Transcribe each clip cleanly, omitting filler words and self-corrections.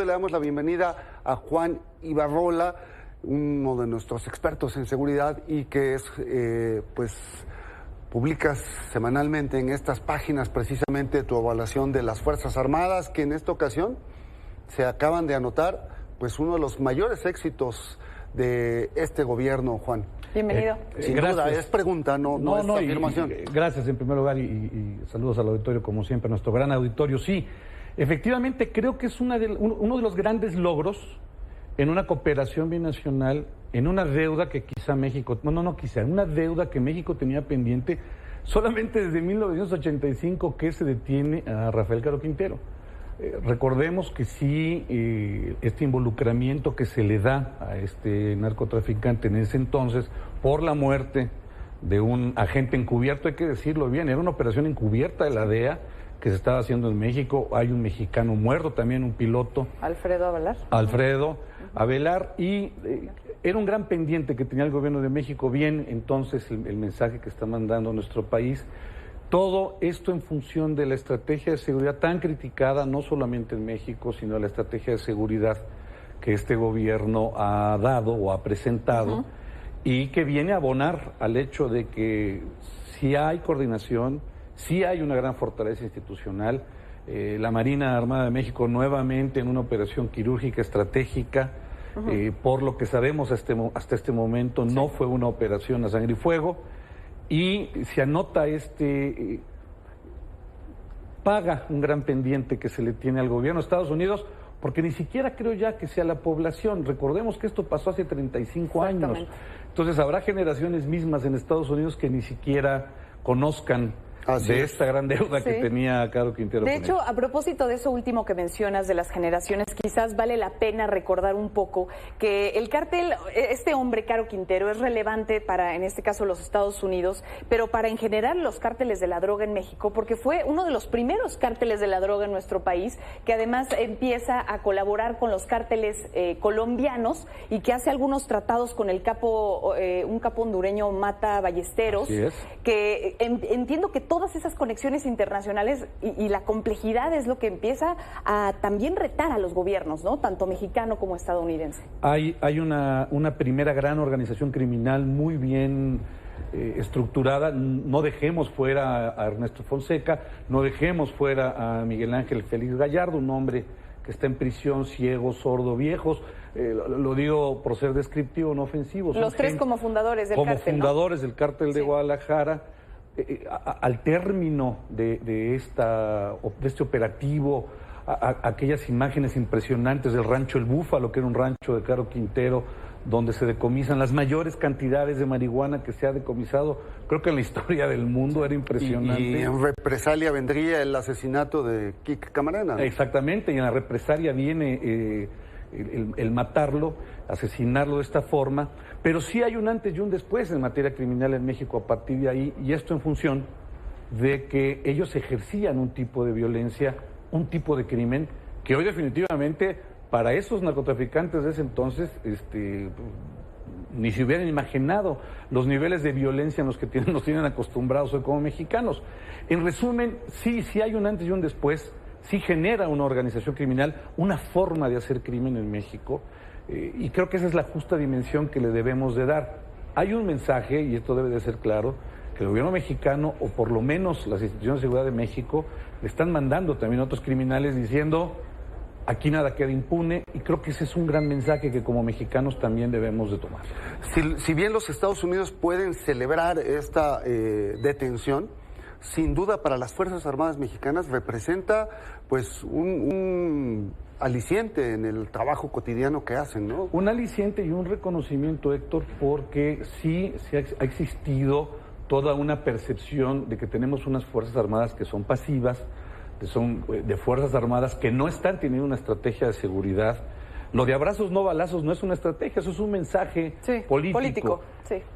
le damos la bienvenida a Juan Ibarrola, uno de nuestros expertos en seguridad y que es, pues, publicas semanalmente en estas páginas precisamente tu evaluación de las Fuerzas Armadas, que en esta ocasión se acaban de anotar, pues, uno de los mayores éxitos de este gobierno, Juan. Bienvenido. Sin duda, es pregunta, no es afirmación. Gracias en primer lugar y saludos al auditorio, como siempre, nuestro gran auditorio. Sí, efectivamente creo que es uno de los grandes logros en una cooperación binacional, en una deuda que quizá México, una deuda que México tenía pendiente solamente desde 1985 que se detiene a Rafael Caro Quintero. Recordemos que sí, este involucramiento que se le da a este narcotraficante en ese entonces por la muerte de un agente encubierto, hay que decirlo bien, era una operación encubierta de la DEA que se estaba haciendo en México. Hay un mexicano muerto, también un piloto. Alfredo Avelar, y era un gran pendiente que tenía el gobierno de México. Bien, entonces el mensaje que está mandando nuestro país. Todo esto en función de la estrategia de seguridad tan criticada, no solamente en México, sino la estrategia de seguridad que este gobierno ha dado o ha presentado, y que viene a abonar al hecho de que sí hay coordinación, sí hay una gran fortaleza institucional. La Marina Armada de México nuevamente en una operación quirúrgica estratégica, por lo que sabemos hasta este momento, no fue una operación a sangre y fuego. Y se anota paga un gran pendiente que se le tiene al gobierno de Estados Unidos, porque ni siquiera creo ya que sea la población. Recordemos que esto pasó hace 35 años. Entonces habrá generaciones mismas en Estados Unidos que ni siquiera conozcan esta gran deuda que tenía Caro Quintero. De hecho, a propósito de eso último que mencionas de las generaciones, quizás vale la pena recordar un poco que el cártel, este hombre Caro Quintero, es relevante para, en este caso, los Estados Unidos, pero para en general los cárteles de la droga en México, porque fue uno de los primeros cárteles de la droga en nuestro país, que además empieza a colaborar con los cárteles colombianos y que hace algunos tratados con el capo, un capo hondureño, Mata Ballesteros, que entiendo que todas esas conexiones internacionales y la complejidad es lo que empieza a también retar a los gobiernos, ¿no? Tanto mexicano como estadounidense. Hay una primera gran organización criminal muy bien estructurada. No dejemos fuera a Ernesto Fonseca, no dejemos fuera a Miguel Ángel Félix Gallardo, un hombre que está en prisión, ciego, sordo, viejos. Lo digo por ser descriptivo, no ofensivo. Los tres como fundadores del cártel, como fundadores del cártel de Guadalajara. Al término de este operativo, aquellas imágenes impresionantes del rancho El Búfalo, que era un rancho de Caro Quintero, donde se decomisan las mayores cantidades de marihuana que se ha decomisado, creo que en la historia del mundo, era impresionante. Y en represalia vendría el asesinato de Kike Camarena, ¿no? Exactamente, y en la represalia viene el matarlo, asesinarlo de esta forma, pero sí hay un antes y un después en materia criminal en México a partir de ahí, y esto en función de que ellos ejercían un tipo de violencia, un tipo de crimen, que hoy definitivamente para esos narcotraficantes de ese entonces ni se hubieran imaginado los niveles de violencia en los que nos tienen acostumbrados hoy como mexicanos. En resumen, sí hay un antes y un después. Sí genera una organización criminal, una forma de hacer crimen en México, y creo que esa es la justa dimensión que le debemos de dar. Hay un mensaje, y esto debe de ser claro, que el gobierno mexicano, o por lo menos las instituciones de seguridad de México, le están mandando también a otros criminales diciendo, aquí nada queda impune, y creo que ese es un gran mensaje que como mexicanos también debemos de tomar. Si bien los Estados Unidos pueden celebrar esta detención, sin duda para las Fuerzas Armadas mexicanas representa pues un aliciente en el trabajo cotidiano que hacen, ¿no? Un aliciente y un reconocimiento, Héctor, porque sí ha existido toda una percepción de que tenemos unas Fuerzas Armadas que son pasivas, que son de Fuerzas Armadas que no están teniendo una estrategia de seguridad. Lo de abrazos no balazos no es una estrategia, eso es un mensaje político.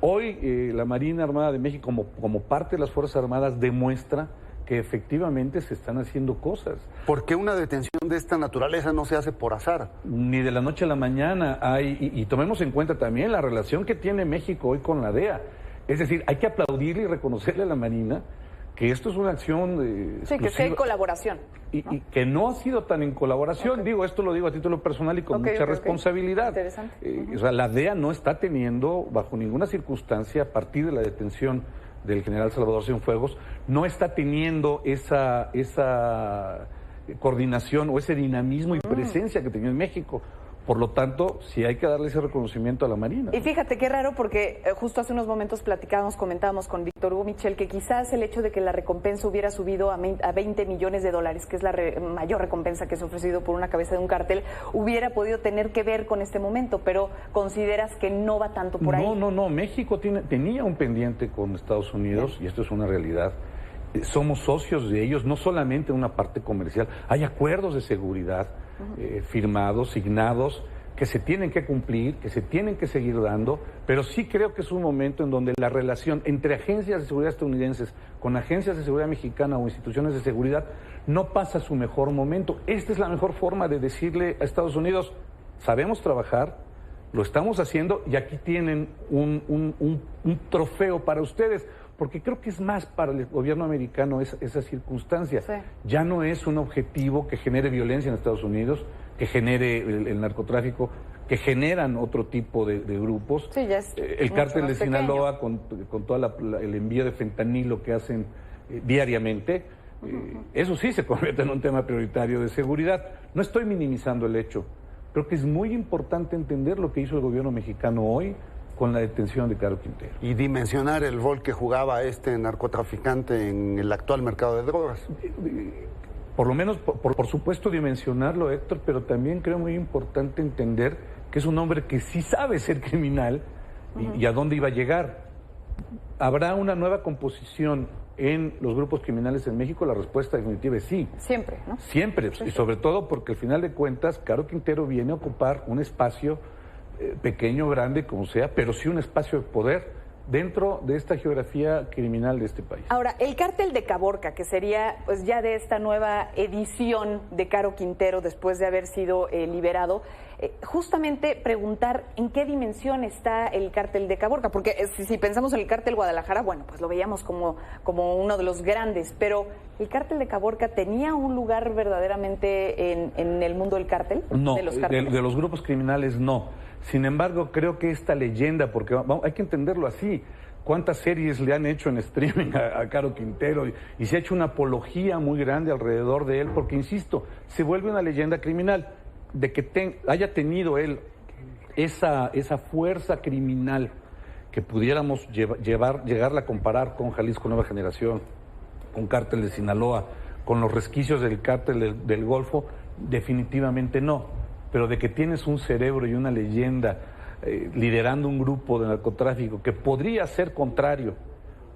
Hoy la Marina Armada de México como parte de las Fuerzas Armadas demuestra que efectivamente se están haciendo cosas. ¿Por qué una detención de esta naturaleza no se hace por azar? Ni de la noche a la mañana y tomemos en cuenta también la relación que tiene México hoy con la DEA. Es decir, hay que aplaudirle y reconocerle a la Marina que esto es una acción que sí hay colaboración. y que no ha sido tan en colaboración. Digo, esto lo digo a título personal y con mucha responsabilidad. Interesante. O sea, la DEA no está teniendo, bajo ninguna circunstancia, a partir de la detención del general Salvador Cienfuegos, no está teniendo esa coordinación o ese dinamismo y presencia que tenía en México. Por lo tanto, sí hay que darle ese reconocimiento a la Marina. Y fíjate qué raro, porque justo hace unos momentos comentábamos con Víctor Hugo Michel que quizás el hecho de que la recompensa hubiera subido a 20 millones de dólares, que es la mayor recompensa que se ha ofrecido por una cabeza de un cártel, hubiera podido tener que ver con este momento, pero ¿consideras que no va tanto por ahí? No. México tenía un pendiente con Estados Unidos, y esto es una realidad. Somos socios de ellos, no solamente en una parte comercial. Hay acuerdos de seguridad firmados, signados, que se tienen que cumplir, que se tienen que seguir dando, pero sí creo que es un momento en donde la relación entre agencias de seguridad estadounidenses con agencias de seguridad mexicana o instituciones de seguridad no pasa su mejor momento. Esta es la mejor forma de decirle a Estados Unidos: sabemos trabajar, lo estamos haciendo y aquí tienen un trofeo para ustedes. Porque creo que es más para el gobierno americano esa circunstancia. Sí. Ya no es un objetivo que genere violencia en Estados Unidos, que genere el narcotráfico, que generan otro tipo de grupos. Sí, ya es el cártel de Sinaloa con todo el envío de fentanilo que hacen diariamente, eso sí se convierte en un tema prioritario de seguridad. No estoy minimizando el hecho. Creo que es muy importante entender lo que hizo el gobierno mexicano hoy con la detención de Caro Quintero. Y dimensionar el rol que jugaba este narcotraficante en el actual mercado de drogas. Por lo menos, por supuesto, dimensionarlo, Héctor, pero también creo muy importante entender que es un hombre que sí sabe ser criminal y a dónde iba a llegar. ¿Habrá una nueva composición en los grupos criminales en México? La respuesta definitiva es sí. Siempre, ¿no? Siempre, y sobre todo porque al final de cuentas, Caro Quintero viene a ocupar un espacio pequeño, grande, como sea, pero sí un espacio de poder dentro de esta geografía criminal de este país. Ahora, el cártel de Caborca, que sería pues ya de esta nueva edición de Caro Quintero después de haber sido liberado, justamente preguntar en qué dimensión está el cártel de Caborca, porque si pensamos en el cártel Guadalajara, bueno, pues lo veíamos como uno de los grandes, pero ¿el cártel de Caborca tenía un lugar verdaderamente en el mundo del cártel? No, de los grupos criminales no. Sin embargo, creo que esta leyenda, porque hay que entenderlo así, cuántas series le han hecho en streaming a Caro Quintero y se ha hecho una apología muy grande alrededor de él, porque, insisto, se vuelve una leyenda criminal, de que haya tenido él esa fuerza criminal que pudiéramos llegarla a comparar con Jalisco Nueva Generación, con Cártel de Sinaloa, con los resquicios del Cártel del Golfo, definitivamente no. Pero de que tienes un cerebro y una leyenda liderando un grupo de narcotráfico que podría ser contrario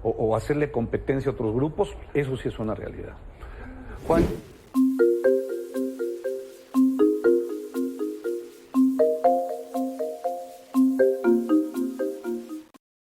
o hacerle competencia a otros grupos, eso sí es una realidad. Juan.